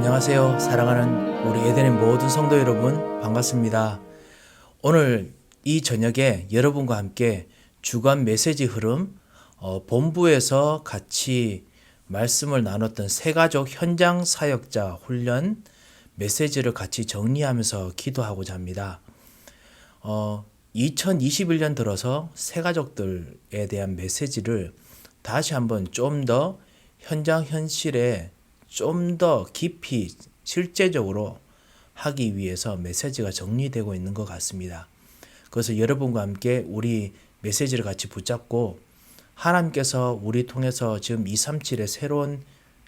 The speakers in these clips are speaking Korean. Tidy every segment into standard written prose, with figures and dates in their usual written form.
안녕하세요. 사랑하는 우리 에덴의 모든 성도 여러분, 반갑습니다. 오늘 이 저녁에 여러분과 함께 주간 메시지 흐름, 본부에서 같이 말씀을 나눴던 새가족 현장 사역자 훈련 메시지를 같이 정리하면서 기도하고자 합니다. 2021년 들어서 새가족들에 대한 메시지를 다시 한번 좀 더 현장 현실에 좀 더 깊이 실제적으로 하기 위해서 메시지가 정리되고 있는 것 같습니다. 그래서 여러분과 함께 우리 메시지를 같이 붙잡고 하나님께서 우리 통해서 지금 237의 새로운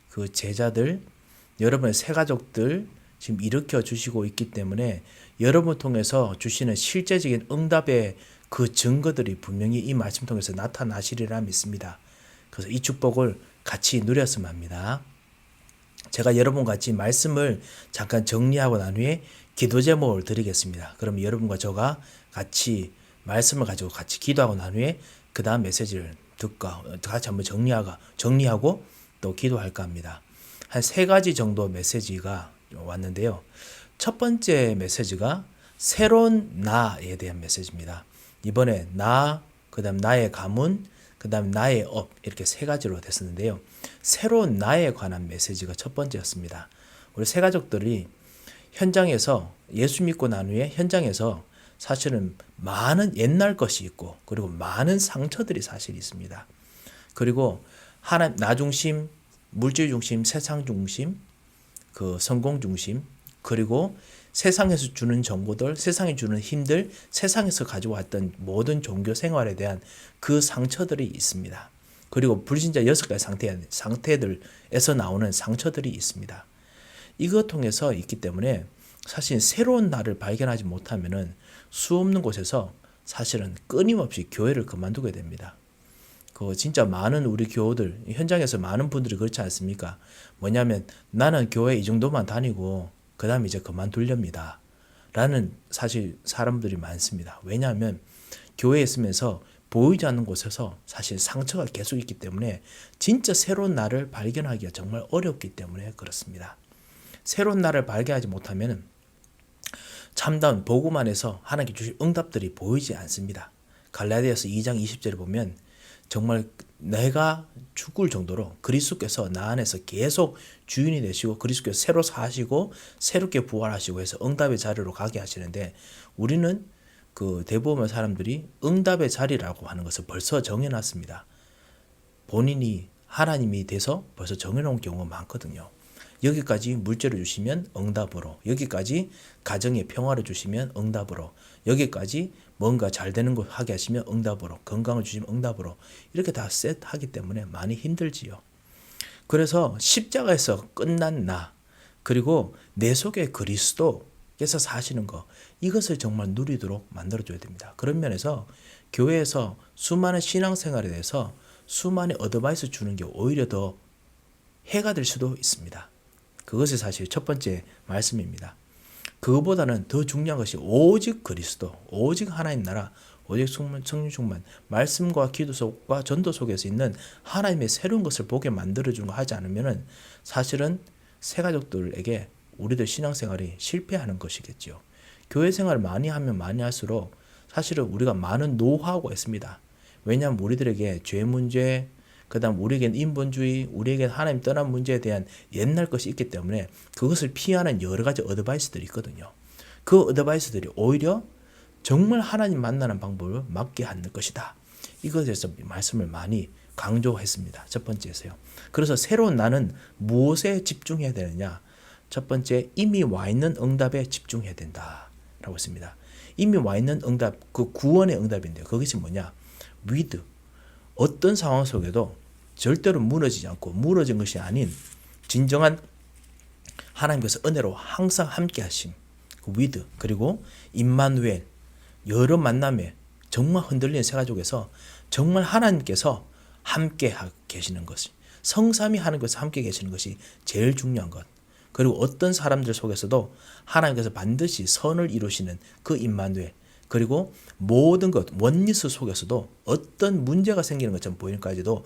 그 제자들, 여러분의 새가족들 지금 일으켜 주시고 있기 때문에 여러분 통해서 주시는 실제적인 응답의 그 증거들이 분명히 이 말씀 통해서 나타나시리라 믿습니다. 그래서 이 축복을 같이 누렸으면 합니다. 제가 여러분과 같이 말씀을 잠깐 정리하고 난 후에 기도 제목을 드리겠습니다. 그럼 여러분과 저가 같이 말씀을 가지고 같이 기도하고 난 후에 그 다음 메시지를 듣고 같이 한번 정리하고 또 기도할까 합니다. 한 3가지 정도 메시지가 왔는데요. 첫 번째 메시지가 새로운 나에 대한 메시지입니다. 이번에 나, 그 다음 나의 가문, 그 다음 나의 업, 이렇게 3가지로 됐었는데요. 새로운 나에 관한 메시지가 첫 번째였습니다. 우리 새가족들이 현장에서 예수 믿고 난 후에 현장에서 사실은 많은 옛날 것이 있고 그리고 많은 상처들이 사실 있습니다. 그리고 하나님 나 중심, 물질 중심, 세상 중심, 그 성공 중심, 그리고 세상에서 주는 정보들, 세상이 주는 힘들, 세상에서 가져왔던 모든 종교 생활에 대한 그 상처들이 있습니다. 그리고 불신자 6가지 상태들에서 나오는 상처들이 있습니다. 이것 통해서 있기 때문에 사실 새로운 나를 발견하지 못하면은 수없는 곳에서 사실은 끊임없이 교회를 그만두게 됩니다. 그 진짜 많은 우리 교우들, 현장에서 많은 분들이 그렇지 않습니까? 뭐냐면 나는 교회 이 정도만 다니고 그 다음에 이제 그만둘렵니다. 라는 사실 사람들이 많습니다. 왜냐하면 교회에 있으면서 보이지 않는 곳에서 사실 상처가 계속 있기 때문에 진짜 새로운 나를 발견하기가 정말 어렵기 때문에 그렇습니다. 새로운 나를 발견하지 못하면 참다운 복음 안에서 하나님께 주실 응답들이 보이지 않습니다. 갈라디아서 2장 20절에 보면 정말 내가 죽을 정도로 그리스도께서 나 안에서 계속 주인이 되시고 그리스도께서 새로 사시고 새롭게 부활하시고 해서 응답의 자리로 가게 하시는데 우리는 그 대부분의 사람들이 응답의 자리라고 하는 것을 벌써 정해놨습니다. 본인이 하나님이 돼서 벌써 정해놓은 경우가 많거든요. 여기까지 물질을 주시면 응답으로, 여기까지 가정의 평화를 주시면 응답으로, 여기까지 뭔가 잘 되는 것 하게 하시면 응답으로, 건강을 주시면 응답으로, 이렇게 다 셋하기 때문에 많이 힘들지요. 그래서 십자가에서 끝난 나, 그리고 내 속에 그리스도께서 사시는 것, 이것을 정말 누리도록 만들어줘야 됩니다. 그런 면에서 교회에서 수많은 신앙생활에 대해서 수많은 어드바이스 주는 게 오히려 더 해가 될 수도 있습니다. 그것이 사실 첫 번째 말씀입니다. 그것보다는 더 중요한 것이 오직 그리스도, 오직 하나님 나라, 오직 성령 충만, 말씀과 기도 속과 전도 속에서 있는 하나님의 새로운 것을 보게 만들어주는 거 하지 않으면 사실은 새가족들에게 우리들 신앙생활이 실패하는 것이겠죠. 교회 생활을 많이 하면 많이 할수록 사실은 우리가 많은 노하우가 있습니다. 왜냐하면 우리들에게 죄 문제, 그 다음 우리에겐 인본주의, 우리에겐 하나님 떠난 문제에 대한 옛날 것이 있기 때문에 그것을 피하는 여러 가지 어드바이스들이 있거든요. 그 어드바이스들이 오히려 정말 하나님 만나는 방법을 막게 하는 것이다. 이것에 대해서 말씀을 많이 강조했습니다. 첫 번째에서요. 그래서 새로운 나는 무엇에 집중해야 되느냐? 첫 번째, 이미 와 있는 응답에 집중해야 된다라고 했습니다. 이미 와 있는 응답, 그 구원의 응답인데요. 그것이 뭐냐? 위드. 어떤 상황 속에도 절대로 무너지지 않고 무너진 것이 아닌 진정한 하나님께서 은혜로 항상 함께 하심, 그 위드, 그리고 임마누엘, 여러 만남에 정말 흔들리는 새가족에서 정말 하나님께서 함께 계시는 것이, 성삼위 하나님께서 함께 계시는 것이 제일 중요한 것. 그리고 어떤 사람들 속에서도 하나님께서 반드시 선을 이루시는 그 임마누엘, 그리고 모든 것 원리스 속에서도 어떤 문제가 생기는 것처럼 보이는까지도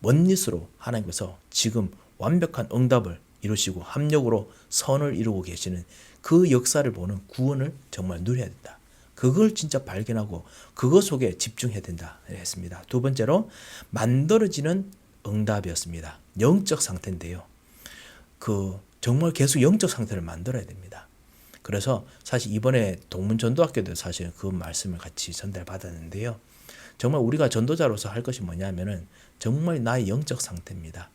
원리스로 하나님께서 지금 완벽한 응답을 이루시고 합력으로 선을 이루고 계시는 그 역사를 보는 구원을 정말 누려야 된다. 그걸 진짜 발견하고 그것 속에 집중해야 된다 했습니다. 두 번째로 만들어지는 응답이었습니다. 영적 상태인데요. 정말 계속 영적 상태를 만들어야 됩니다. 그래서 사실 이번에 동문전도학교도 사실 그 말씀을 같이 전달받았는데요. 정말 우리가 전도자로서 할 것이 뭐냐면은 정말 나의 영적 상태입니다.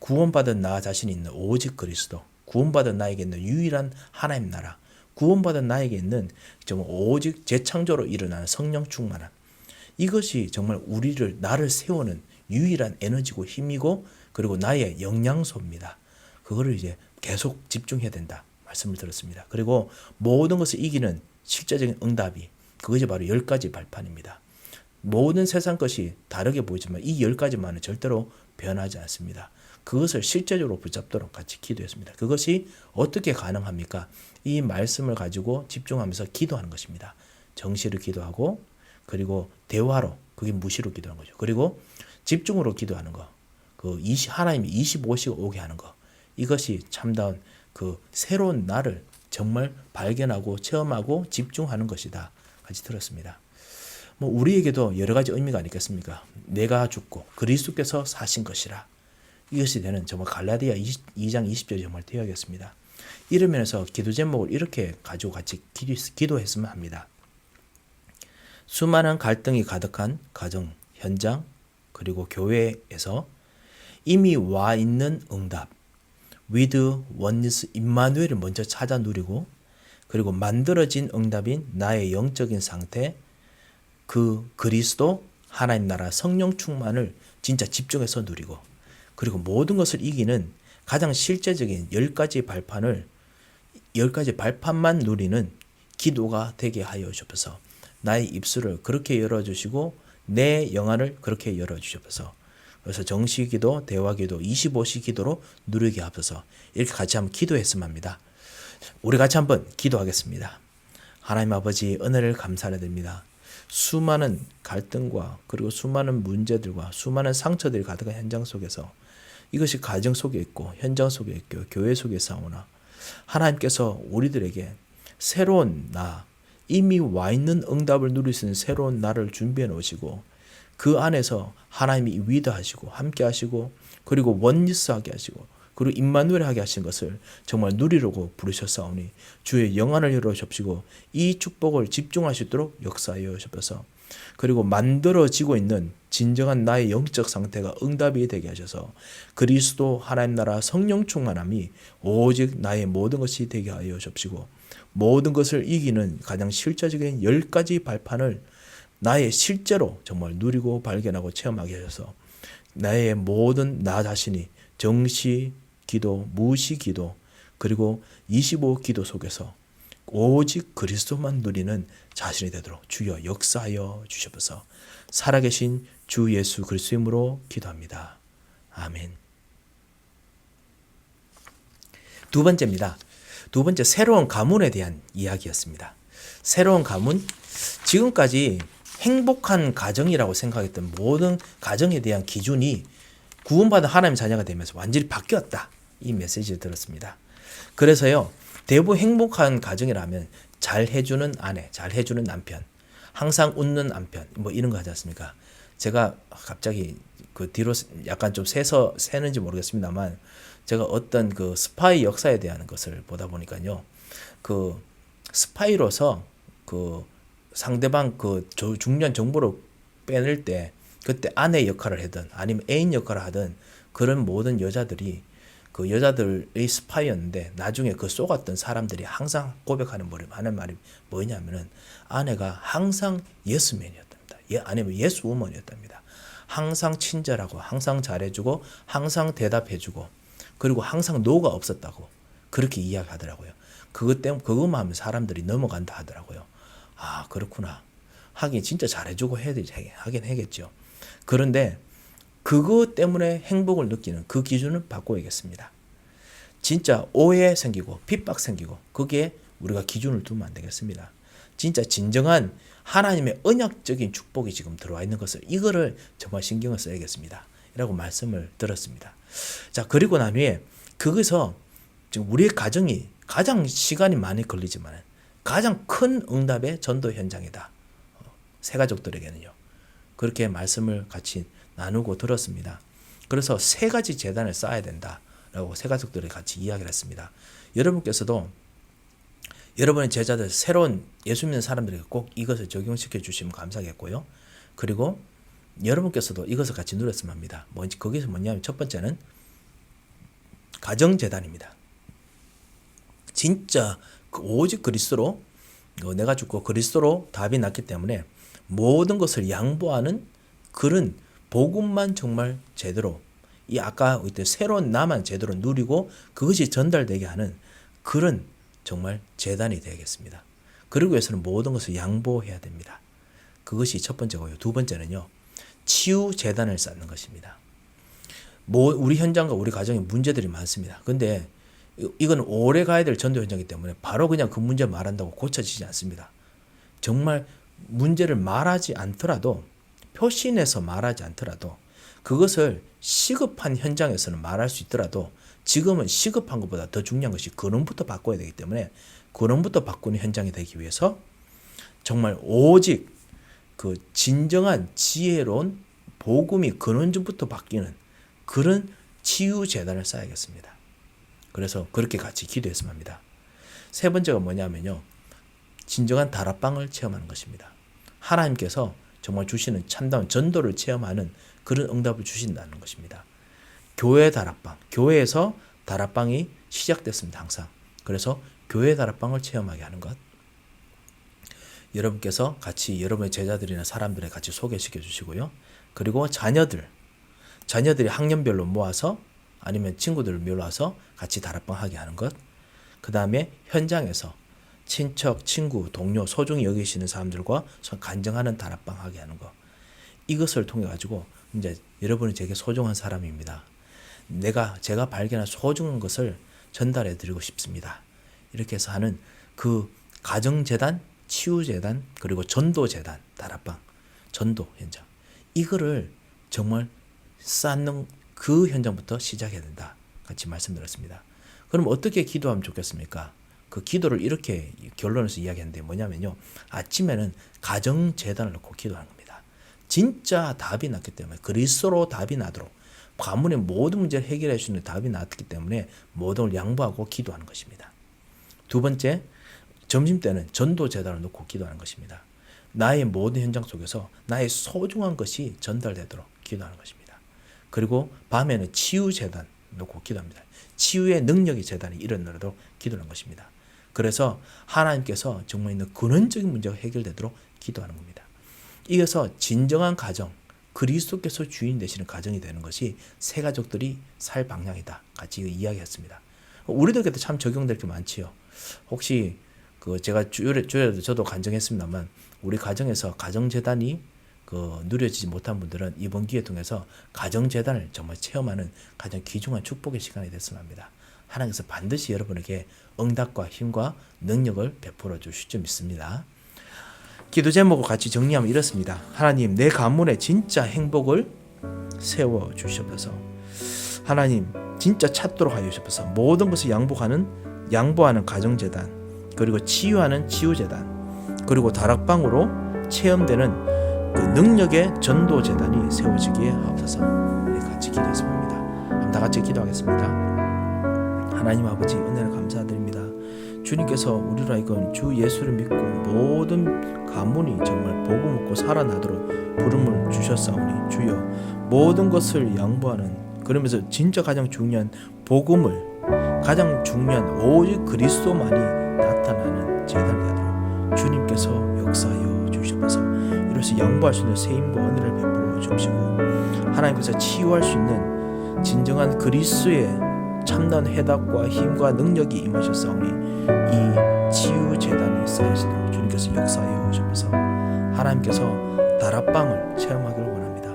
구원받은 나 자신이 있는 오직 그리스도, 구원받은 나에게 있는 유일한 하나님 나라, 구원받은 나에게 있는 정말 오직 재창조로 일어나는 성령 충만함. 이것이 정말 나를 세우는 유일한 에너지고 힘이고 그리고 나의 영양소입니다. 그거를 이제 계속 집중해야 된다 말씀을 들었습니다. 그리고 모든 것을 이기는 실제적인 응답이 그것이 바로 10가지 발판입니다. 모든 세상 것이 다르게 보이지만 이 10가지만은 절대로 변하지 않습니다. 그것을 실제적으로 붙잡도록 같이 기도했습니다. 그것이 어떻게 가능합니까? 이 말씀을 가지고 집중하면서 기도하는 것입니다. 정시로 기도하고 그리고 대화로, 그게 무시로 기도하는 거죠. 그리고 집중으로 기도하는 거, 하나님이 25시가 오게 하는 거, 이것이 참다운 새로운 나를 정말 발견하고 체험하고 집중하는 것이다. 같이 들었습니다. 우리에게도 여러 가지 의미가 아니겠습니까? 내가 죽고 그리스도께서 사신 것이라. 이것이 되는 정말 갈라디아 2장 20절이 정말 되어야겠습니다. 이런 면에서 기도 제목을 이렇게 가지고 같이 기도했으면 합니다. 수많은 갈등이 가득한 가정, 현장, 그리고 교회에서 이미 와 있는 응답, with oneness 임마누엘을 먼저 찾아 누리고 그리고 만들어진 응답인 나의 영적인 상태, 그리스도, 하나님 나라, 성령 충만을 진짜 집중해서 누리고 그리고 모든 것을 이기는 가장 실제적인 10가지 발판만 누리는 기도가 되게 하여 주옵소서. 나의 입술을 그렇게 열어주시고 내 영안을 그렇게 열어주옵소서. 그래서 정시기도, 대화기도, 25시 기도로 누리게 하옵소서. 이렇게 같이 한번 기도했으면 합니다. 우리 같이 한번 기도하겠습니다. 하나님 아버지, 은혜를 감사드립니다. 수많은 갈등과 그리고 수많은 문제들과 수많은 상처들이 가득한 현장 속에서 이것이 가정 속에 있고 현장 속에 있고 교회 속에 싸우나 하나님께서 우리들에게 새로운 이미 와 있는 응답을 누릴 수 있는 새로운 나를 준비해 놓으시고 그 안에서 하나님이 위대하시고 함께 하시고 그리고 원리스하게 하시고 그리고 임마누엘 하게 하신 것을 정말 누리려고 부르셨사오니 주의 영안을 열어주시고 이 축복을 집중하시도록 역사하여 주셔서 그리고 만들어지고 있는 진정한 나의 영적 상태가 응답이 되게 하셔서 그리스도 하나님 나라 성령 충만함이 오직 나의 모든 것이 되게 하여 주시고 모든 것을 이기는 가장 실제적인 10가지 발판을 나의 실제로 정말 누리고 발견하고 체험하게 하셔서 나의 모든 나 자신이 정시 기도, 무시 기도, 그리고 25 기도 속에서 오직 그리스도만 누리는 자신이 되도록 주여 역사하여 주셔서 살아계신 주 예수 그리스도의 이름으로 기도합니다. 아멘. 두 번째입니다. 두 번째, 새로운 가문에 대한 이야기였습니다. 새로운 가문, 지금까지 행복한 가정이라고 생각했던 모든 가정에 대한 기준이 구원받은 하나님의 자녀가 되면서 완전히 바뀌었다. 이 메시지를 들었습니다. 그래서요, 대부분 행복한 가정이라면 잘 해주는 아내, 잘 해주는 남편, 항상 웃는 남편, 이런 거 하지 않습니까? 제가 갑자기 그 뒤로 약간 좀 새는지 모르겠습니다만, 제가 어떤 스파이 역사에 대한 것을 보다 보니까요, 스파이로서 상대방 중요한 정보를 빼낼 때, 그때 아내 역할을 하든 아니면 애인 역할을 하든 그런 모든 여자들이 여자들의 스파이였는데 나중에 속았던 사람들이 항상 하는 말이 뭐냐면은 아내가 항상 예스맨이었답니다. 아니면 예스우먼이었답니다. 항상 친절하고 항상 잘해주고 항상 대답해주고 그리고 항상 노가 없었다고 그렇게 이야기하더라고요. 그것만 하면 사람들이 넘어간다 하더라고요. 아, 그렇구나. 하긴 진짜 잘해주고 하긴 해야겠죠. 그런데 그것 때문에 행복을 느끼는 그 기준을 바꿔야겠습니다. 진짜 오해 생기고 핍박 생기고 거기에 우리가 기준을 두면 안 되겠습니다. 진짜 진정한 하나님의 언약적인 축복이 지금 들어와 있는 것을 이거를 정말 신경을 써야겠습니다. 라고 말씀을 들었습니다. 자, 그리고 난 후에 거기서 지금 우리의 가정이 가장 시간이 많이 걸리지만 가장 큰 응답의 전도 현장이다. 새가족들에게는요. 그렇게 말씀을 같이 나누고 들었습니다. 그래서 세 가지 재단을 쌓아야 된다라고 새가족들이 같이 이야기를 했습니다. 여러분께서도 여러분의 제자들, 새로운 예수 믿는 사람들에게 꼭 이것을 적용시켜 주시면 감사하겠고요. 그리고 여러분께서도 이것을 같이 누렸으면 합니다. 거기서 뭐냐면 첫 번째는 가정재단입니다. 진짜 오직 그리스도로, 내가 죽고 그리스도로 답이 났기 때문에 모든 것을 양보하는 그런 복음만 정말 제대로, 이 아까 새로운 나만 제대로 누리고 그것이 전달되게 하는 그런 정말 재단이 되겠습니다. 그러기 위해서는 모든 것을 양보해야 됩니다. 그것이 첫 번째고요. 두 번째는요, 치유 재단을 쌓는 것입니다. 우리 현장과 우리 가정에 문제들이 많습니다. 근데 이건 오래 가야 될 전도 현장이기 때문에 바로 그냥 그 문제 말한다고 고쳐지지 않습니다. 정말 문제를 말하지 않더라도, 표시내서 말하지 않더라도, 그것을 시급한 현장에서는 말할 수 있더라도 지금은 시급한 것보다 더 중요한 것이 근원부터 바꿔야 되기 때문에 근원부터 바꾸는 현장이 되기 위해서 정말 오직 그 진정한 지혜로운 복음이 근원부터 바뀌는 그런 치유 재단을 쌓아야겠습니다. 그래서 그렇게 같이 기도했으면 합니다. 세 번째가 뭐냐면요, 진정한 다락방을 체험하는 것입니다. 하나님께서 정말 주시는 참다운 전도를 체험하는 그런 응답을 주신다는 것입니다. 교회 다락방, 교회에서 다락방이 시작됐습니다. 항상. 그래서 교회 다락방을 체험하게 하는 것. 여러분께서 같이 여러분의 제자들이나 사람들에 같이 소개시켜 주시고요. 그리고 자녀들이 학년별로 모아서 아니면 친구들을 모아서 같이 다락방 하게 하는 것. 그 다음에 현장에서 친척, 친구, 동료, 소중히 여기시는 사람들과 간증하는 다락방 하게 하는 것. 이것을 통해 가지고 이제 여러분이 제게 소중한 사람입니다. 제가 발견한 소중한 것을 전달해 드리고 싶습니다. 이렇게 해서 하는 그 가정재단, 치유재단, 그리고 전도재단, 다락방, 전도 현장. 이거를 정말 쌓는 그 현장부터 시작해야 된다. 같이 말씀드렸습니다. 그럼 어떻게 기도하면 좋겠습니까? 그 기도를 이렇게 결론에서 이야기하는데 뭐냐면요, 아침에는 가정재단을 놓고 기도하는 겁니다. 진짜 답이 났기 때문에, 그리스도로 답이 나도록, 가문의 모든 문제를 해결해 주는 답이 났기 때문에 모든 걸 양보하고 기도하는 것입니다. 두 번째, 점심때는 전도재단을 놓고 기도하는 것입니다. 나의 모든 현장 속에서 나의 소중한 것이 전달되도록 기도하는 것입니다. 그리고 밤에는 치유재단 놓고 기도합니다. 치유의 능력의 재단이 일어나도록 기도하는 것입니다. 그래서 하나님께서 정말 있는 근원적인 문제가 해결되도록 기도하는 겁니다. 이어서 진정한 가정, 그리스도께서 주인 되시는 가정이 되는 것이 새가족들이 살 방향이다. 같이 이야기했습니다. 우리들에게도 참 적용될 게 많지요. 혹시 제가 주례도 저도 간증했습니다만, 우리 가정에서 가정재단이 누려지지 못한 분들은 이번 기회 통해서 가정재단을 정말 체험하는 가장 귀중한 축복의 시간이 됐으면 합니다. 하나님께서 반드시 여러분에게 응답과 힘과 능력을 베풀어 주실 줄 믿습니다. 기도 제목을 같이 정리하면 이렇습니다. 하나님, 내 가문에 진짜 행복을 세워 주시옵소서. 하나님, 진짜 찾도록 하여 주시옵소서. 모든 것을 양보하는 가정재단, 그리고 치유하는 치유재단, 그리고 다락방으로 체험되는 그 능력의 전도재단이 세워지기에 하옵소서. 같이 기도했으면 합니다. 한번 다 같이 기도하겠습니다. 하나님 아버지, 은혜를 감사드립니다. 주님께서 우리로 하여금 주 예수를 믿고 모든 가문이 정말 복음 먹고 살아나도록 부름을 주셨사오니, 주여 모든 것을 양보하는, 그러면서 진짜 가장 중요한 복음을, 가장 중요한 오직 그리스도만이 나타나는 재단이 되도록 주님께서 역사하여 주시옵소서. 이로써 양보할 수 있는 세임과 은혜를 베풀어 주시고, 하나님께서 치유할 수 있는 진정한 그리스도의 참다운 해답과 힘과 능력이 임하셨사오니 이 치유 재단이 쌓여지도록 주님께서 역사하여 주셔서 하나님께서 다락방을 체험하기를 원합니다.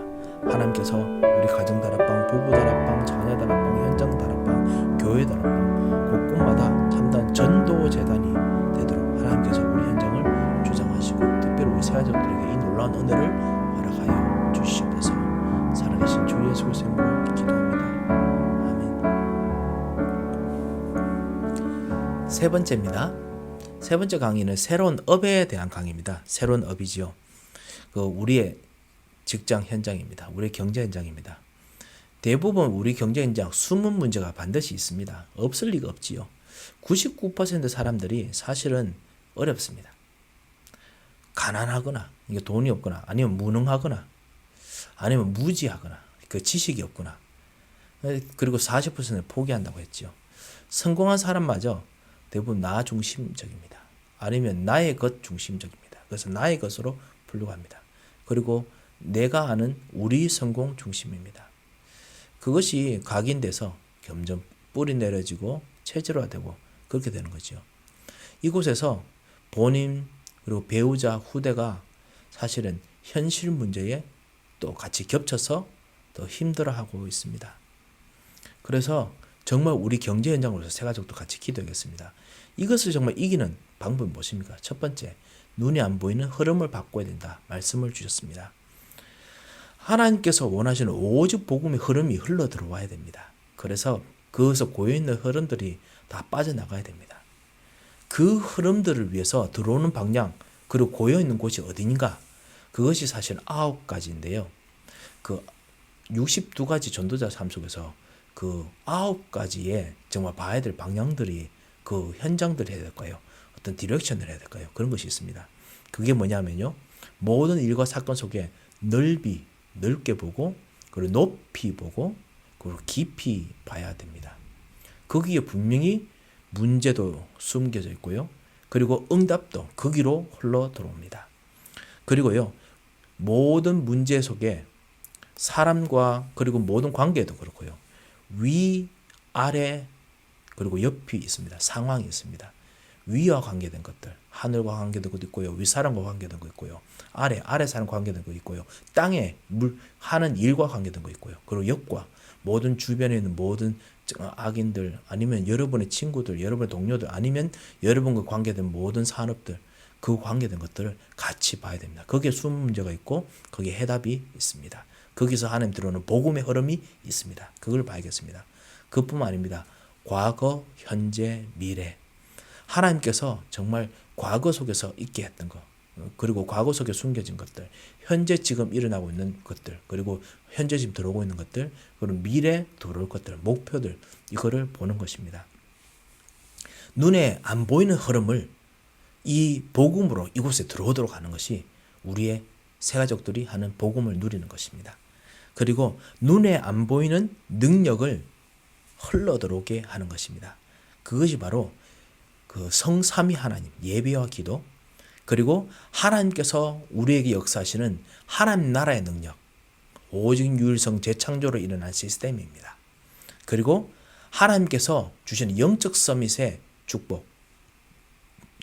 하나님께서 우리 가정 다락방, 부부 다락방, 자녀 다락방, 현장 다락방, 교회 다락방 곳곳마다 참다운 전도 재단이 되도록 하나님께서 우리 현장을 주장하시고, 특별히 우리 새가족들에게 이 놀라운 은혜를 허락하여 주시옵소서. 살아계신 주 예수 그리스도의 이름으로 기도합니다. 아멘. 세 번째입니다. 세 번째 강의는 새로운 업에 대한 강의입니다. 새로운 업이지요. 우리의 직장 현장입니다. 우리의 경제 현장입니다. 대부분 우리 경제 현장 숨은 문제가 반드시 있습니다. 없을 리가 없지요. 99% 사람들이 사실은 어렵습니다. 가난하거나, 돈이 없거나, 아니면 무능하거나, 아니면 무지하거나, 그 지식이 없거나, 그리고 40%는 포기한다고 했죠. 성공한 사람마저 대부분 나 중심적입니다. 아니면 나의 것 중심적입니다. 그래서 나의 것으로 분류합니다. 합니다. 그리고 내가 아는 우리 성공 중심입니다. 그것이 각인돼서 점점 뿌리 내려지고 체질화되고 그렇게 되는 거죠. 이곳에서 본인 그리고 배우자 후대가 사실은 현실 문제에 또 같이 겹쳐서 더 힘들어하고 있습니다. 그래서 정말 우리 경제 현장으로서 세 가족도 같이 기도하겠습니다. 이것을 정말 이기는 방법이 무엇입니까? 첫 번째, 눈에 안 보이는 흐름을 바꿔야 된다. 말씀을 주셨습니다. 하나님께서 원하시는 오직 복음의 흐름이 흘러 들어와야 됩니다. 그래서 거기서 고여있는 흐름들이 다 빠져나가야 됩니다. 그 흐름들을 위해서 들어오는 방향, 그리고 고여있는 곳이 어디인가? 그것이 사실 9가지인데요. 그 62가지 전도자 삶 속에서 그 9가지의 정말 봐야 될 방향들이 그 현장들이 해야 될까요? 어떤 디렉션을 해야 될까요? 그런 것이 있습니다. 그게 뭐냐면요. 모든 일과 사건 속에 넓게 보고, 그리고 높이 보고, 그리고 깊이 봐야 됩니다. 거기에 분명히 문제도 숨겨져 있고요. 그리고 응답도 거기로 흘러 들어옵니다. 그리고요. 모든 문제 속에 사람과 그리고 모든 관계도 그렇고요. 위, 아래, 그리고 옆이 있습니다. 상황이 있습니다. 위와 관계된 것들, 하늘과 관계된 것도 있고요. 윗사람과 관계된 거 있고요. 아래 사람과 관계된 거 있고요. 땅에 하는 일과 관계된 거 있고요. 그리고 옆과 모든 주변에 있는 모든 악인들, 아니면 여러분의 친구들, 여러분의 동료들, 아니면 여러분과 관계된 모든 산업들, 그 관계된 것들을 같이 봐야 됩니다. 거기에 숨은 문제가 있고 거기에 해답이 있습니다. 거기서 하나님 들어오는 복음의 흐름이 있습니다. 그걸 봐야겠습니다. 그뿐만 아닙니다. 과거, 현재, 미래. 하나님께서 정말 과거 속에서 있게 했던 것, 그리고 과거 속에 숨겨진 것들, 현재 지금 일어나고 있는 것들, 그리고 현재 지금 들어오고 있는 것들, 그리고 미래 들어올 것들, 목표들, 이거를 보는 것입니다. 눈에 안 보이는 흐름을 이 복음으로 이곳에 들어오도록 하는 것이 우리의 세 가족들이 하는 복음을 누리는 것입니다. 그리고 눈에 안 보이는 능력을 흘러 들어오게 하는 것입니다. 그것이 바로 그 성삼위 하나님, 예배와 기도, 그리고 하나님께서 우리에게 역사하시는 하나님 나라의 능력, 오직 유일성 재창조로 일어난 시스템입니다. 그리고 하나님께서 주시는 영적 서밋의 축복.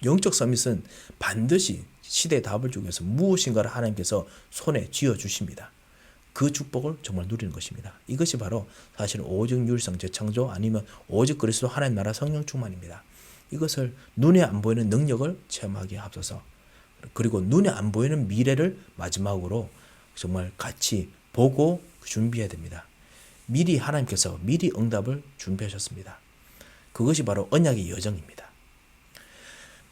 영적 서밋은 반드시 시대의 답을 주기 위해서 무엇인가를 하나님께서 손에 쥐어주십니다. 그 축복을 정말 누리는 것입니다. 이것이 바로 사실 오직 유일성 재창조, 아니면 오직 그리스도 하나님 나라 성령 충만입니다. 이것을 눈에 안 보이는 능력을 체험하게 하옵소서. 그리고 눈에 안 보이는 미래를 마지막으로 정말 같이 보고 준비해야 됩니다. 미리 하나님께서 미리 응답을 준비하셨습니다. 그것이 바로 언약의 여정입니다.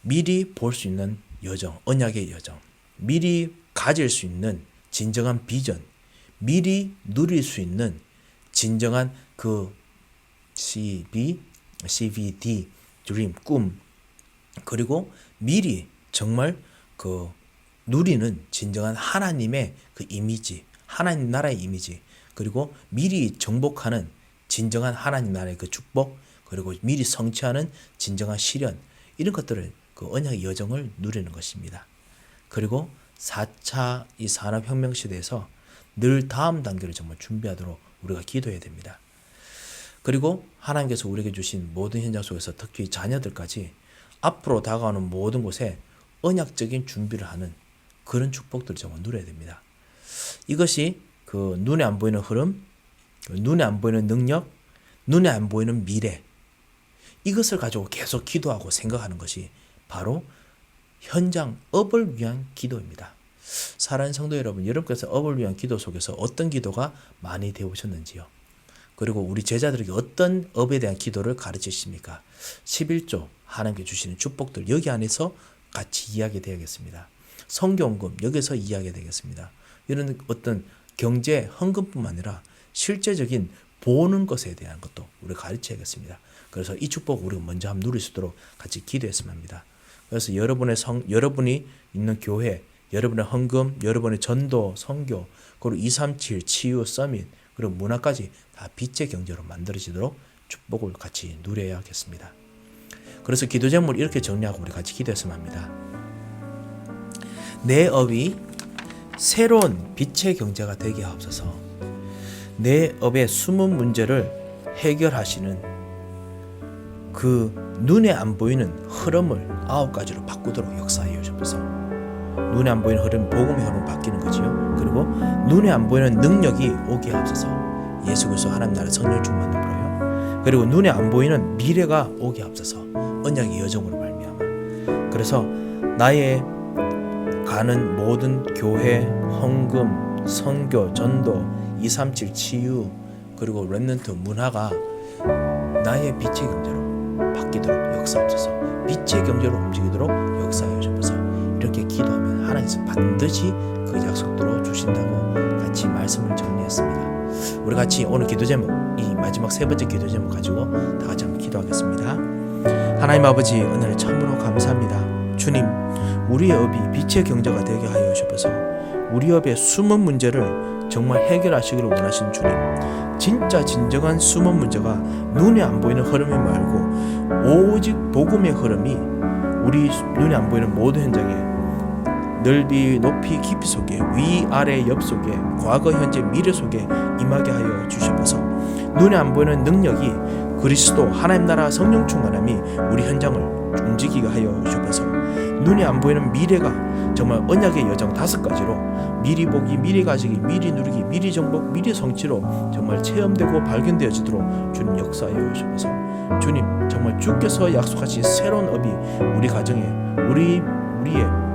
미리 볼 수 있는 여정, 언약의 여정, 미리 가질 수 있는 진정한 비전, 미리 누릴 수 있는 진정한 그 CVD, 드림, 꿈, 그리고 미리 정말 그 누리는 진정한 하나님의 그 이미지, 하나님 나라의 이미지, 그리고 미리 정복하는 진정한 하나님 나라의 그 축복, 그리고 미리 성취하는 진정한 실현, 이런 것들을 그 언약의 여정을 누리는 것입니다. 그리고 4차 이 산업혁명 시대에서 늘 다음 단계를 정말 준비하도록 우리가 기도해야 됩니다. 그리고 하나님께서 우리에게 주신 모든 현장 속에서 특히 자녀들까지 앞으로 다가오는 모든 곳에 언약적인 준비를 하는 그런 축복들을 정말 누려야 됩니다. 이것이 그 눈에 안 보이는 흐름, 눈에 안 보이는 능력, 눈에 안 보이는 미래, 이것을 가지고 계속 기도하고 생각하는 것이 바로 현장 업을 위한 기도입니다. 사랑하는 성도 여러분, 여러분께서 업을 위한 기도 속에서 어떤 기도가 많이 되어 오셨는지요? 그리고 우리 제자들에게 어떤 업에 대한 기도를 가르치십니까? 11조 하나님께 주시는 축복들 여기 안에서 같이 이야기되겠습니다. 성경금 여기서 이야기되겠습니다. 이런 어떤 경제 헌금뿐만 아니라 실제적인 보는 것에 대한 것도 우리가 가르쳐야겠습니다. 그래서 이 축복 우리가 먼저 한번 누릴 수 있도록 같이 기도했으면 합니다. 그래서 여러분이 있는 교회, 여러분의 헌금, 여러분의 전도, 선교, 그리고 237 치유 서밋, 그리고 문화까지 다 빛의 경제로 만들어지도록 축복을 같이 누려야겠습니다. 그래서 기도 제목을 이렇게 정리하고 우리 같이 기도했으면 합니다. 내 업이 새로운 빛의 경제가 되게 하옵소서. 내 업의 숨은 문제를 해결하시는 그 눈에 안 보이는 흐름을 9가지로 바꾸도록 역사하여 주옵소서. 눈에 안 보이는 흐름, 복음의 흐름 바뀌는 거지요. 그리고 눈에 안 보이는 능력이 오게 하옵소서. 예수 그리스도 하나님 나라 성령 충만함으로요. 그리고 눈에 안 보이는 미래가 오게 하옵소서. 언약의 여정으로 말미암아. 그래서 나의 가는 모든 교회, 헌금, 선교, 전도, 237 치유, 그리고 렘넌트 문화가 나의 빛의 경제로 바뀌도록 역사하옵소서. 빛의 경제로 움직이도록 역사하여 주옵소서. 이렇게 기도하면 하나님께서 반드시 그 약속대로 주신다고 같이 말씀을 정리했습니다. 우리 같이 오늘 기도 제목, 이 마지막 세 번째 기도 제목 가지고 다 같이 한번 기도하겠습니다. 하나님 아버지, 은혜를 참으로 감사합니다. 주님, 우리의 업이 빛의 경제가 되게 하여 주옵소서. 우리 업의 숨은 문제를 정말 해결하시기를 원하신 주님, 진짜 진정한 숨은 문제가 눈에 안 보이는 흐름이 말고 오직 복음의 흐름이 우리 눈에 안 보이는 모든 현장에 넓이, 높이, 깊이 속에 위, 아래, 옆 속에 과거, 현재, 미래 속에 임하게 하여 주시옵소서. 눈에 안 보이는 능력이 그리스도 하나님 나라 성령 충만함이 우리 현장을 움직이게 하여 주옵소서. 눈에 안 보이는 미래가 정말 언약의 여정 5가지로 미리 보기, 미리 가지기, 미리 누리기, 미리 정복, 미리 성취로 정말 체험되고 발견되어지도록 주님 역사하여 주옵소서. 주님, 정말 주께서 약속하신 새로운 업이 우리 가정에 우리의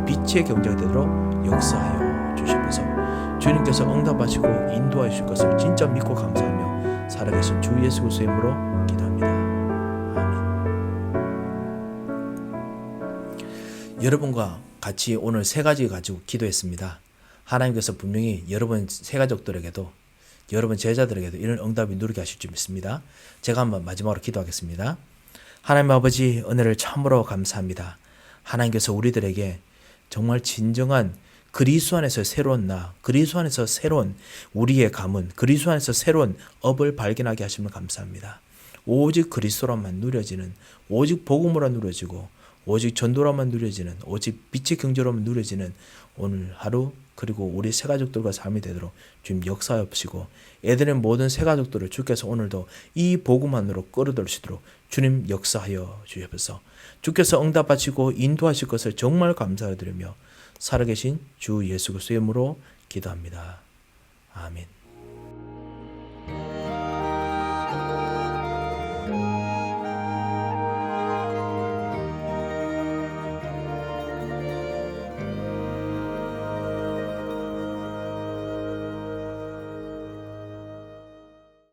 빛의 경제가 되도록 역사하여 주시옵소서. 주님께서 응답하시고 인도하실 것을 진짜 믿고 감사하며 살아계신 주 예수 그리스도의 이름으로 기도합니다. 아멘. 여러분과 같이 오늘 3가지 가지고 기도했습니다. 하나님께서 분명히 여러분 새가족들에게도 여러분 제자들에게도 이런 응답이 누리게 하실 줄 믿습니다. 제가 한번 마지막으로 기도하겠습니다. 하나님 아버지, 은혜를 참으로 감사합니다. 하나님께서 우리들에게 정말 진정한 그리스도 안에서 새로운 나, 그리스도 안에서 새로운 우리의 가문, 그리스도 안에서 새로운 업을 발견하게 하시면 감사합니다. 오직 그리스도로만 누려지는, 오직 복음으로 누려지고 오직 전도로만 누려지는, 오직 빛의 경제로만 누려지는 오늘 하루, 그리고 우리 새가족들과 삶이 되도록 주님 역사하옵시고 애들의 모든 새가족들을 주께서 오늘도 이 복음 안으로 끌어들이시도록 주님 역사하여 주옵소서. 주께서 응답하시고 인도하실 것을 정말 감사드리며 살아계신 주 예수 그리스도의 이름으로 기도합니다. 아멘.